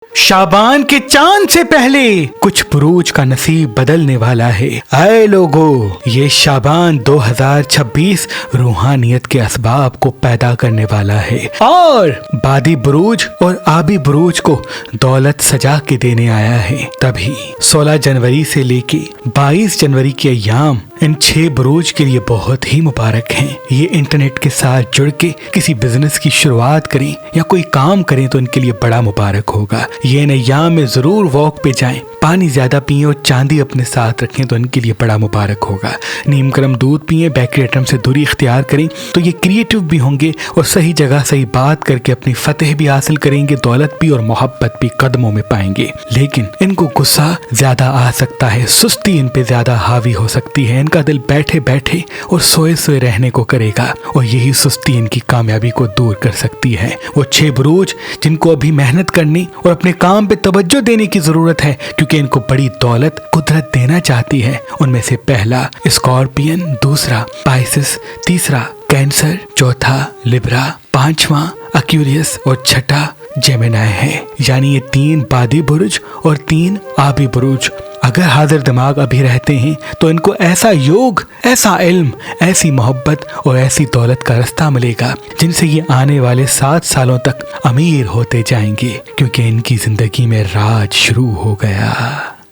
शाबान के चांद से पहले कुछ बुरूज का नसीब बदलने वाला है। ऐ लोगो, ये शाबान 2026 रूहानियत के असबाब को पैदा करने वाला है और बादी बुरूज और आबी बुरूज को दौलत सजा के देने आया है। तभी 16 जनवरी से लेके 22 जनवरी के अय्याम इन 6 बुरूज के लिए बहुत ही मुबारक हैं। ये इंटरनेट के साथ जुड़ के किसी बिजनेस की शुरुआत करें या कोई काम करें तो इनके लिए बड़ा मुबारक होगा। ये इन अय्याम में जरूर वॉक पे जाएं, पानी ज्यादा पिए और चांदी अपने साथ रखें तो इनके लिए बड़ा मुबारक होगा। नीम गर्म दूध पिए, बेकरी आइटम से दूरी इख्तियार करें तो ये क्रिएटिव भी होंगे और सही जगह सही बात करके अपनी फतेह भी हासिल करेंगे, दौलत भी और मोहब्बत भी कदमों में पाएंगे। लेकिन इनको गुस्सा ज्यादा आ सकता है, सुस्ती इन पे ज्यादा हावी हो सकती है, इनका दिल बैठे बैठे और सोए सोए रहने को करेगा और यही सुस्ती इनकी कामयाबी को दूर कर सकती है। वो 6 बुरूज जिनको अभी मेहनत करनी और अपने काम पे तवज्जो देने की जरूरत है क्योंकि इनको बड़ी दौलत कुदरत देना चाहती है। उनमें से पहला स्कॉर्पियन, दूसरा पाइसेस, तीसरा कैंसर, चौथा लिब्रा, 5वां एक्वेरियस और छठा जेमिनाई है। यानी ये 3 बादी बुरुज और 3 आबी बुरुज। अगर हाजिर दिमाग अभी रहते हैं तो इनको ऐसा योग, ऐसा इल्म, ऐसी मोहब्बत और ऐसी दौलत का रास्ता मिलेगा जिनसे ये आने वाले 7 सालों तक अमीर होते जाएंगे क्योंकि इनकी जिंदगी में राज शुरू हो गया।